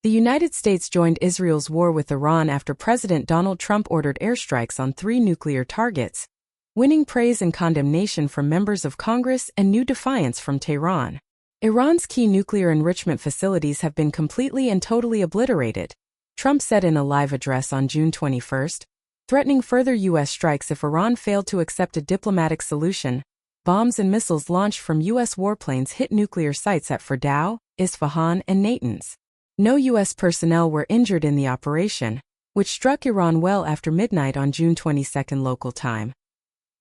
The United States joined Israel's war with Iran after President Donald Trump ordered airstrikes on 3 nuclear targets, winning praise and condemnation from members of Congress and new defiance from Tehran. Iran's key nuclear enrichment facilities have been completely and totally obliterated, Trump said in a live address on June 21, threatening further U.S. strikes if Iran failed to accept a diplomatic solution. Bombs and missiles launched from U.S. warplanes hit nuclear sites at Fordow, Isfahan, and Natanz. No U.S. personnel were injured in the operation, which struck Iran well after midnight on June 22 local time.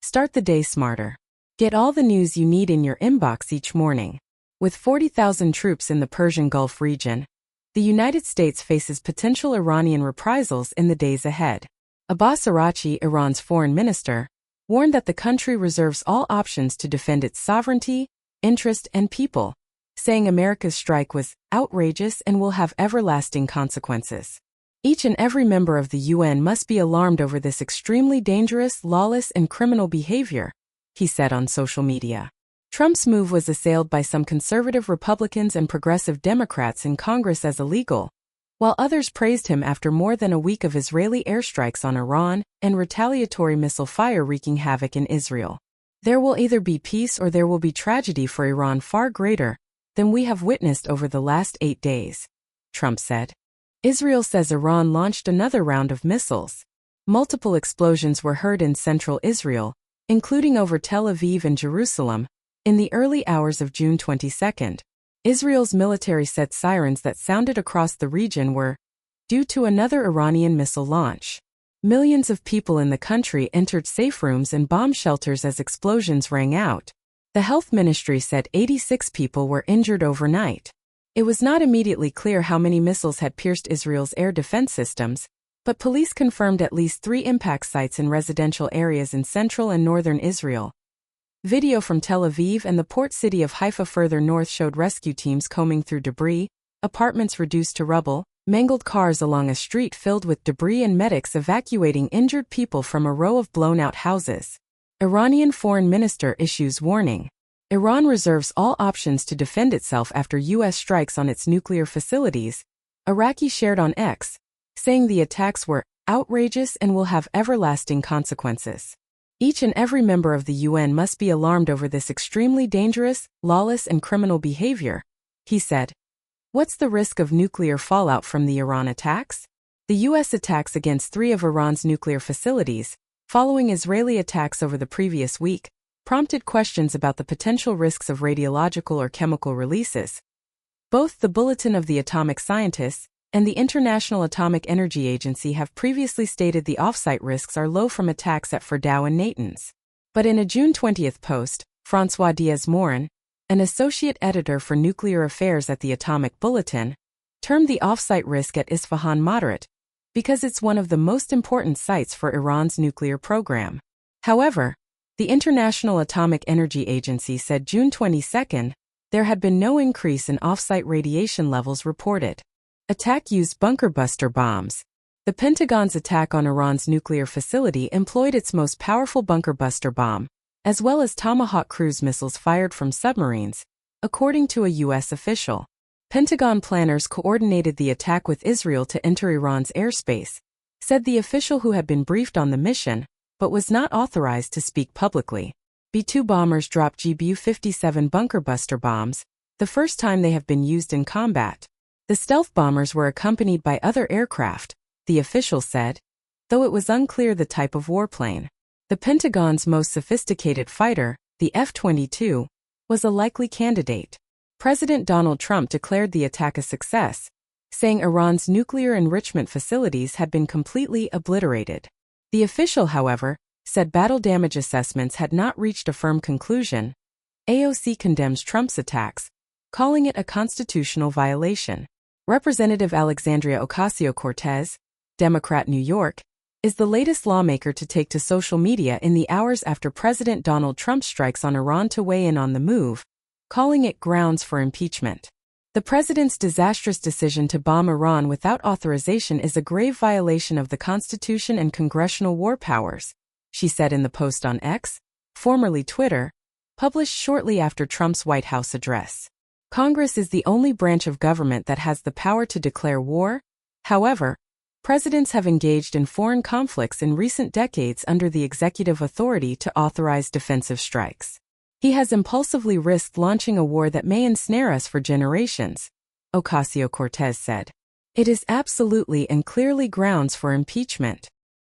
Start the day smarter. Get all the news you need in your inbox each morning. With 40,000 troops in the Persian Gulf region, the United States faces potential Iranian reprisals in the days ahead. Abbas Araghchi, Iran's foreign minister, warned that the country reserves all options to defend its sovereignty, interest, and people, saying America's strike was outrageous and will have everlasting consequences. Each and every member of the UN must be alarmed over this extremely dangerous, lawless, and criminal behavior, he said on social media. Trump's move was assailed by some conservative Republicans and progressive Democrats in Congress as illegal, while others praised him after more than a week of Israeli airstrikes on Iran and retaliatory missile fire wreaking havoc in Israel. There will either be peace or there will be tragedy for Iran far greater than we have witnessed over the last 8 days, Trump said. Israel says Iran launched another round of missiles. Multiple explosions were heard in central Israel, including over Tel Aviv and Jerusalem, in the early hours of June 22. Israel's military said sirens that sounded across the region were due to another Iranian missile launch. Millions of people in the country entered safe rooms and bomb shelters as explosions rang out. The health ministry said 86 people were injured overnight. It was not immediately clear how many missiles had pierced Israel's air defense systems, but police confirmed at least 3 impact sites in residential areas in central and northern Israel. Video from Tel Aviv and the port city of Haifa further north showed rescue teams combing through debris, apartments reduced to rubble, mangled cars along a street filled with debris, and medics evacuating injured people from a row of blown-out houses. Iranian foreign minister issues warning. Iran reserves all options to defend itself after U.S. strikes on its nuclear facilities, Araghchi shared on X, saying the attacks were outrageous and will have everlasting consequences. Each and every member of the UN must be alarmed over this extremely dangerous, lawless, and criminal behavior, he said. What's the risk of nuclear fallout from the Iran attacks? The U.S. attacks against 3 of Iran's nuclear facilities, following Israeli attacks over the previous week, prompted questions about the potential risks of radiological or chemical releases. Both the Bulletin of the Atomic Scientists and the International Atomic Energy Agency have previously stated the off-site risks are low from attacks at Fordow and Natanz. But in a June 20 post, François Diaz-Morin, an associate editor for nuclear affairs at the Atomic Bulletin, termed the off-site risk at Isfahan moderate, because it's one of the most important sites for Iran's nuclear program. However, the International Atomic Energy Agency said June 22 there had been no increase in off-site radiation levels reported. Attack used bunker buster bombs. The Pentagon's attack on Iran's nuclear facility employed its most powerful bunker buster bomb, as well as Tomahawk cruise missiles fired from submarines, according to a U.S. official. Pentagon planners coordinated the attack with Israel to enter Iran's airspace, said the official who had been briefed on the mission, but was not authorized to speak publicly. B-2 bombers dropped GBU-57 bunker buster bombs, the first time they have been used in combat. The stealth bombers were accompanied by other aircraft, the official said, though it was unclear the type of warplane. The Pentagon's most sophisticated fighter, the F-22, was a likely candidate. President Donald Trump declared the attack a success, saying Iran's nuclear enrichment facilities had been completely obliterated. The official, however, said battle damage assessments had not reached a firm conclusion. AOC condemns Trump's attacks, calling it a constitutional violation. Representative Alexandria Ocasio-Cortez, Democrat, New York, is the latest lawmaker to take to social media in the hours after President Donald Trump strikes on Iran to weigh in on the move, calling it grounds for impeachment. The president's disastrous decision to bomb Iran without authorization is a grave violation of the Constitution and congressional war powers, she said in the post on X, formerly Twitter, published shortly after Trump's White House address. Congress is the only branch of government that has the power to declare war. However, presidents have engaged in foreign conflicts in recent decades under the executive authority to authorize defensive strikes. He has impulsively risked launching a war that may ensnare us for generations, Ocasio-Cortez said. It is absolutely and clearly grounds for impeachment.